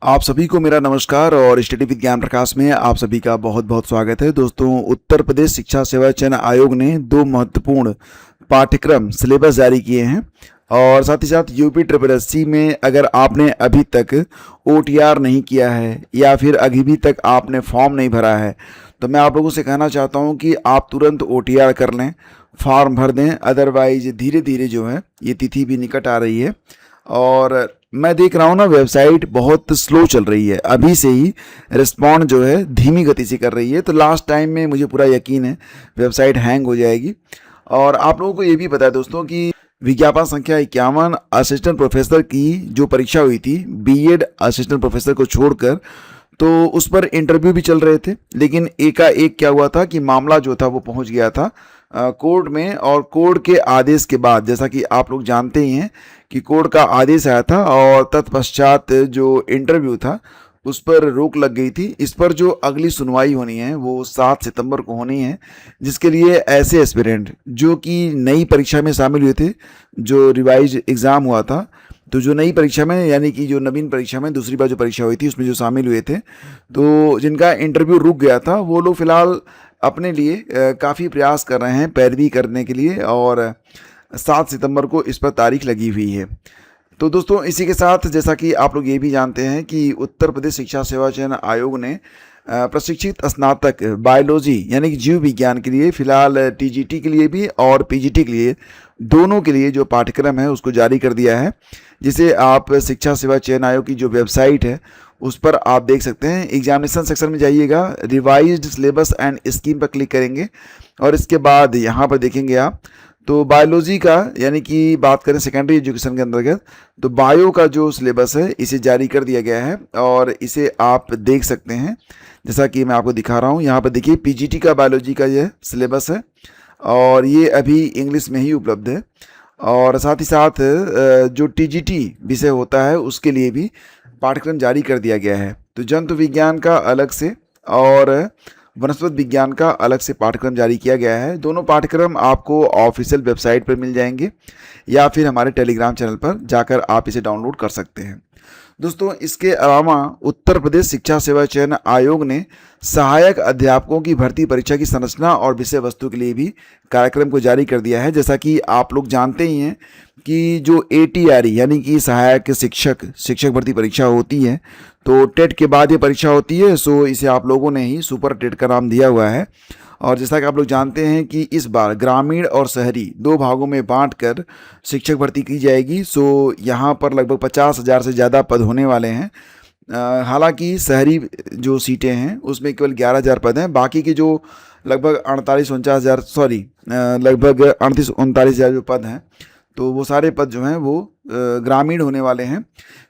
आप सभी को मेरा नमस्कार और स्टडी विद ज्ञान प्रकाश में आप सभी का बहुत बहुत स्वागत है। दोस्तों, उत्तर प्रदेश शिक्षा सेवा चयन आयोग ने दो महत्वपूर्ण पाठ्यक्रम सिलेबस जारी किए हैं और साथ ही साथ यूपी ट्रिपल एससी में अगर आपने अभी तक ओटीआर नहीं किया है या फिर अभी तक आपने फॉर्म नहीं भरा है तो मैं आप लोगों से कहना चाहता हूं कि आप तुरंत ओटीआर कर लें, फॉर्म भर दें। अदरवाइज धीरे धीरे जो है ये तिथि भी निकट आ रही है और मैं देख रहा हूँ ना, वेबसाइट बहुत स्लो चल रही है। अभी से ही रिस्पॉन्ड जो है धीमी गति से कर रही है, तो लास्ट टाइम में मुझे पूरा यकीन है वेबसाइट हैंग हो जाएगी। और आप लोगों को ये भी पता है दोस्तों कि विज्ञापन संख्या 51 असिस्टेंट प्रोफेसर की जो परीक्षा हुई थी, बीएड असिस्टेंट प्रोफेसर को छोड़कर, तो उस पर इंटरव्यू भी चल रहे थे। लेकिन एकाएक क्या हुआ था कि मामला जो था वो पहुंच गया था कोर्ट में, और कोर्ट के आदेश के बाद, जैसा कि आप लोग जानते ही हैं कि कोर्ट का आदेश आया था और तत्पश्चात जो इंटरव्यू था उस पर रोक लग गई थी। इस पर जो अगली सुनवाई होनी है वो 7 सितंबर को होनी है, जिसके लिए ऐसे एस्पिरेंट जो कि नई परीक्षा में शामिल हुए थे, जो रिवाइज एग्ज़ाम हुआ था, तो जो नई परीक्षा में यानी कि जो नवीन परीक्षा में दूसरी बार जो परीक्षा हुई थी उसमें जो शामिल हुए थे, तो जिनका इंटरव्यू रुक गया था, वो लोग फिलहाल अपने लिए काफ़ी प्रयास कर रहे हैं पैरवी करने के लिए, और 7 सितंबर को इस पर तारीख लगी हुई है। तो दोस्तों, इसी के साथ जैसा कि आप लोग ये भी जानते हैं कि उत्तर प्रदेश शिक्षा सेवा चयन आयोग ने प्रशिक्षित स्नातक बायोलॉजी यानी कि जीव विज्ञान के लिए फिलहाल टीजीटी के लिए भी और पीजीटी के लिए, दोनों के लिए जो पाठ्यक्रम है उसको जारी कर दिया है, जिसे आप शिक्षा सेवा चयन आयोग की जो वेबसाइट है उस पर आप देख सकते हैं। एग्जामिनेशन सेक्शन में जाइएगा, रिवाइज्ड सिलेबस एंड स्कीम पर क्लिक करेंगे और इसके बाद यहाँ पर देखेंगे आप, तो बायोलॉजी का यानी कि बात करें सेकेंडरी एजुकेशन के अंतर्गत, तो बायो का जो सिलेबस है इसे जारी कर दिया गया है और इसे आप देख सकते हैं। जैसा कि मैं आपको दिखा रहा हूँ, यहाँ पर देखिए पीजीटी का बायोलॉजी का यह सिलेबस है और ये अभी इंग्लिश में ही उपलब्ध है। और साथ ही साथ जो टीजीटी विषय होता है उसके लिए भी पाठ्यक्रम जारी कर दिया गया है। तो जंतु विज्ञान का अलग से और वनस्पति विज्ञान का अलग से पाठ्यक्रम जारी किया गया है। दोनों पाठ्यक्रम आपको ऑफिशियल वेबसाइट पर मिल जाएंगे या फिर हमारे टेलीग्राम चैनल पर जाकर आप इसे डाउनलोड कर सकते हैं। दोस्तों, इसके अलावा उत्तर प्रदेश शिक्षा सेवा चयन आयोग ने सहायक अध्यापकों की भर्ती परीक्षा की संरचना और विषय वस्तु के लिए भी कार्यक्रम को जारी कर दिया है। जैसा कि आप लोग जानते ही हैं कि जो एटीआरई यानी कि सहायक शिक्षक भर्ती परीक्षा होती है, तो टेट के बाद ये परीक्षा होती है, सो इसे आप लोगों ने ही सुपर टेट का नाम दिया हुआ है। और जैसा कि आप लोग जानते हैं कि इस बार ग्रामीण और शहरी दो भागों में बांटकर शिक्षक भर्ती की जाएगी। सो यहाँ पर लगभग 50,000 से ज़्यादा पद होने वाले हैं। हालांकि शहरी जो सीटें हैं उसमें केवल 11,000 पद हैं, बाकी के जो लगभग 38-39,000 जो पद हैं, तो वो सारे पद जो हैं वो ग्रामीण होने वाले हैं।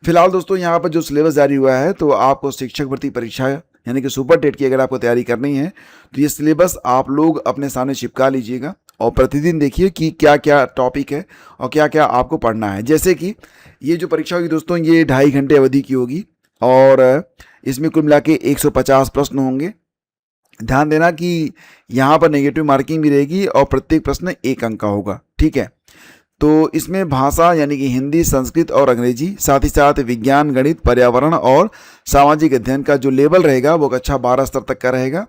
फिलहाल दोस्तों, यहाँ पर जो सिलेबस जारी हुआ है, तो आपको शिक्षक भर्ती परीक्षा यानी कि सुपर टेट की अगर आपको तैयारी करनी है तो ये सिलेबस आप लोग अपने सामने चिपका लीजिएगा और प्रतिदिन देखिए कि क्या क्या टॉपिक है और क्या क्या आपको पढ़ना है। जैसे कि ये जो परीक्षा होगी दोस्तों, ये 2.5 घंटे अवधि की होगी और इसमें कुल मिला के 150 प्रश्न होंगे। ध्यान देना कि यहाँ पर नेगेटिव मार्किंग भी रहेगी और प्रत्येक प्रश्न 1 अंक का होगा, ठीक है। तो इसमें भाषा यानी कि हिंदी, संस्कृत और अंग्रेजी, साथ ही साथ विज्ञान, गणित, पर्यावरण और सामाजिक अध्ययन का जो लेवल रहेगा वो कक्षा 12 स्तर तक का रहेगा।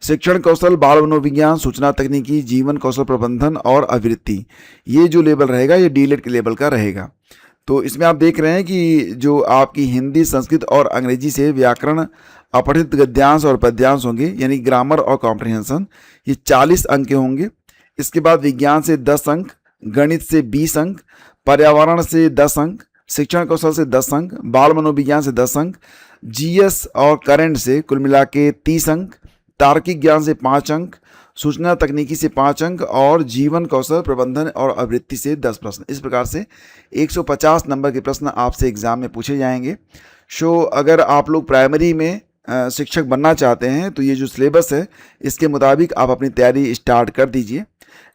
शिक्षण कौशल, बाल मनोविज्ञान, सूचना तकनीकी, जीवन कौशल प्रबंधन और अभिवृत्ति, ये जो लेवल रहेगा ये डीएलएड के लेवल का रहेगा। तो इसमें आप देख रहे हैं कि जो आपकी हिंदी, संस्कृत और अंग्रेजी से व्याकरण, अपठित गद्यांश और पद्यांश होंगे यानी ग्रामर और कॉम्प्रिहेंशन, ये 40 अंक के होंगे। इसके बाद विज्ञान से 10 अंक, गणित से 20 अंक, पर्यावरण से 10 अंक, शिक्षण कौशल से 10 अंक, बाल मनोविज्ञान से 10 अंक, जीएस और करंट से कुल मिला के 30 अंक, तार्किक ज्ञान से 5 अंक, सूचना तकनीकी से 5 अंक और जीवन कौशल प्रबंधन और अभिवृत्ति से 10 प्रश्न। इस प्रकार से 150 नंबर के प्रश्न आपसे एग्जाम में पूछे जाएंगे। अगर आप लोग प्राइमरी में शिक्षक बनना चाहते हैं तो ये जो सिलेबस है इसके मुताबिक आप अपनी तैयारी स्टार्ट कर दीजिए।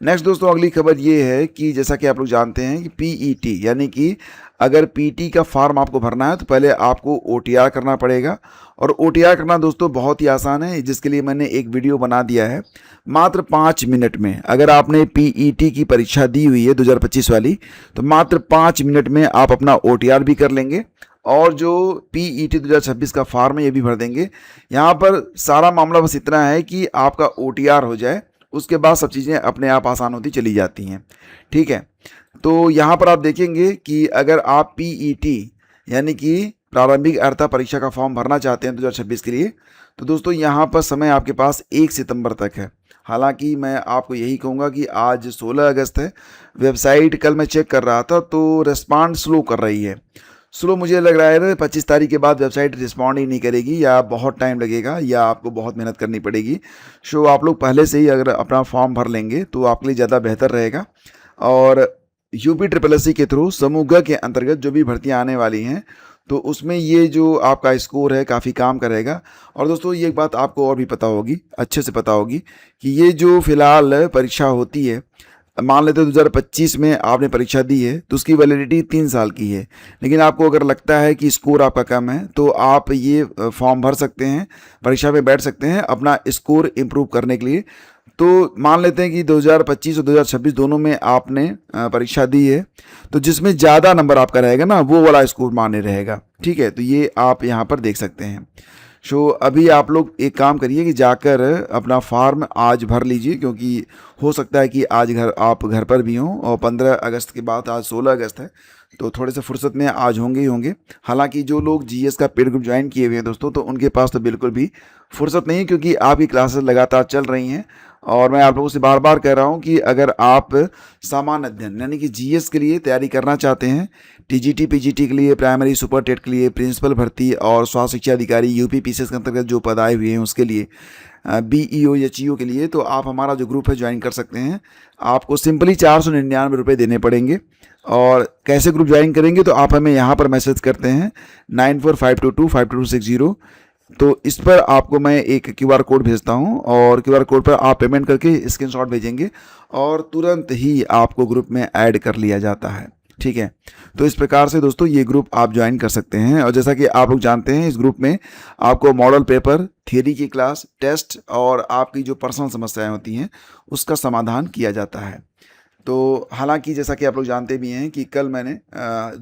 नेक्स्ट दोस्तों, अगली खबर ये है कि जैसा कि आप लोग जानते हैं कि पीईटी यानी कि अगर पीटी का फॉर्म आपको भरना है तो पहले आपको ओटीआर करना पड़ेगा। और ओटीआर करना दोस्तों बहुत ही आसान है, जिसके लिए मैंने एक वीडियो बना दिया है। मात्र 5 मिनट में अगर आपने पीईटी की परीक्षा दी हुई है 2025 वाली, तो मात्र 5 मिनट में आप अपना ओटीआर भी कर लेंगे और जो PET 2026 का फॉर्म है ये भी भर देंगे। यहाँ पर सारा मामला बस इतना है कि आपका OTR हो जाए, उसके बाद सब चीज़ें अपने आप आसान होती चली जाती हैं। ठीक है, तो यहाँ पर आप देखेंगे कि अगर आप PET यानी कि प्रारंभिक अर्हता परीक्षा का फॉर्म भरना चाहते हैं 2026 के लिए, तो दोस्तों यहाँ पर समय आपके पास 1 सितंबर तक है। हालांकि मैं आपको यही कहूँगा कि आज 16 अगस्त है, वेबसाइट कल मैं चेक कर रहा था तो रिस्पॉन्ड स्लो कर रही है। स्लो मुझे लग रहा है 25 तारीख के बाद वेबसाइट रिस्पॉन्ड ही नहीं करेगी, या बहुत टाइम लगेगा, या आपको बहुत मेहनत करनी पड़ेगी। सो आप लोग पहले से ही अगर अपना फॉर्म भर लेंगे तो आपके लिए ज़्यादा बेहतर रहेगा। और UPSSC के थ्रू समूह ग के अंतर्गत जो भी भर्तियाँ आने वाली हैं तो उसमें ये जो आपका स्कोर है काफ़ी काम करेगा। और दोस्तों ये एक बात आपको और भी पता होगी, अच्छे से पता होगी, कि ये जो फिलहाल परीक्षा होती है, मान लेते हैं 2025 में आपने परीक्षा दी है तो उसकी वैलिडिटी 3 साल की है, लेकिन आपको अगर लगता है कि स्कोर आपका कम है तो आप ये फॉर्म भर सकते हैं, परीक्षा में बैठ सकते हैं अपना स्कोर इम्प्रूव करने के लिए। तो मान लेते हैं कि 2025 और 2026 दोनों में आपने परीक्षा दी है, तो जिसमें ज़्यादा नंबर आपका रहेगा ना वो वाला स्कोर मान्य रहेगा। ठीक है, तो ये आप यहाँ पर देख सकते हैं। सो अभी आप लोग एक काम करिए कि जाकर अपना फॉर्म आज भर लीजिए, क्योंकि हो सकता है कि आज आप घर पर भी हों, और 15 अगस्त के बाद आज 16 अगस्त है तो थोड़े से फुर्सत में आज होंगे ही होंगे। हालांकि जो लोग GS का पेड ग्रुप ज्वाइन किए हुए हैं दोस्तों, तो उनके पास तो बिल्कुल भी फुर्सत नहीं है, क्योंकि आपकी क्लासेस लगातार चल रही हैं। और मैं आप लोगों से बार बार कह रहा हूं कि अगर आप सामान्य अध्ययन यानी कि GS के लिए तैयारी करना चाहते हैं, TGT PGT के लिए, प्राइमरी सुपर टेट के लिए, प्रिंसिपल भर्ती और स्वास्थ्य शिक्षा अधिकारी UPPCS के अंतर्गत जो पद आए हुए हैं उसके लिए, BEO HEO के लिए, तो आप हमारा जो ग्रुप है ज्वाइन कर सकते हैं। आपको सिंपली 499 रुपये देने पड़ेंगे। और कैसे ग्रुप ज्वाइन करेंगे, तो आप हमें यहाँ पर मैसेज करते हैं 9452252260। तो इस पर आपको मैं एक QR कोड भेजता हूँ, और QR कोड पर आप पेमेंट करके स्क्रीनशॉट भेजेंगे और तुरंत ही आपको ग्रुप में ऐड कर लिया जाता है। ठीक है, तो इस प्रकार से दोस्तों ये ग्रुप आप ज्वाइन कर सकते हैं। और जैसा कि आप लोग जानते हैं, इस ग्रुप में आपको मॉडल पेपर, थियरी की क्लास, टेस्ट और आपकी जो पर्सनल समस्याएं होती हैं उसका समाधान किया जाता है। तो हालांकि जैसा कि आप लोग जानते भी हैं कि कल मैंने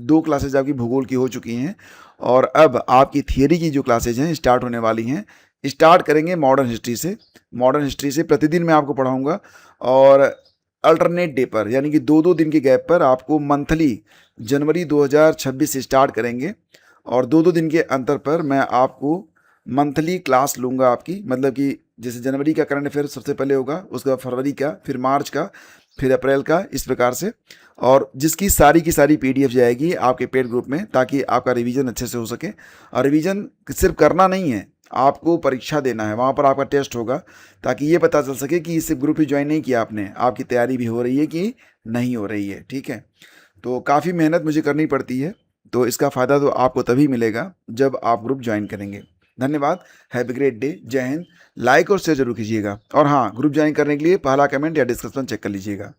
2 क्लासेज आपकी भूगोल की हो चुकी हैं, और अब आपकी थियरी की जो क्लासेज हैं स्टार्ट होने वाली हैं। स्टार्ट करेंगे मॉडर्न हिस्ट्री से। मॉडर्न हिस्ट्री से प्रतिदिन मैं आपको पढ़ाऊँगा, और अल्टरनेट डे पर यानी कि 2-2 दिन के गैप पर आपको मंथली जनवरी 2026 से स्टार्ट करेंगे, और 2-2 दिन के अंतर पर मैं आपको मंथली क्लास लूँगा आपकी। मतलब कि जैसे जनवरी का करंट अफेयर सबसे पहले होगा, उसके बाद फरवरी का, फिर मार्च का, फिर अप्रैल का, इस प्रकार से। और जिसकी सारी की सारी PDF जाएगी आपके पेड ग्रुप में, ताकि आपका रिवीजन अच्छे से हो सके। और रिवीजन सिर्फ करना नहीं है, आपको परीक्षा देना है, वहाँ पर आपका टेस्ट होगा, ताकि ये पता चल सके कि सिर्फ ग्रुप ही ज्वाइन नहीं किया आपने, आपकी तैयारी भी हो रही है कि नहीं हो रही है। ठीक है, तो काफ़ी मेहनत मुझे करनी पड़ती है, तो इसका फ़ायदा तो आपको तभी मिलेगा जब आप ग्रुप ज्वाइन करेंगे। धन्यवाद, हैव ए ग्रेट डे, जय हिंद। लाइक और शेयर जरूर कीजिएगा, और हाँ, ग्रुप ज्वाइन करने के लिए पहला कमेंट या डिस्क्रिप्शन चेक कर लीजिएगा।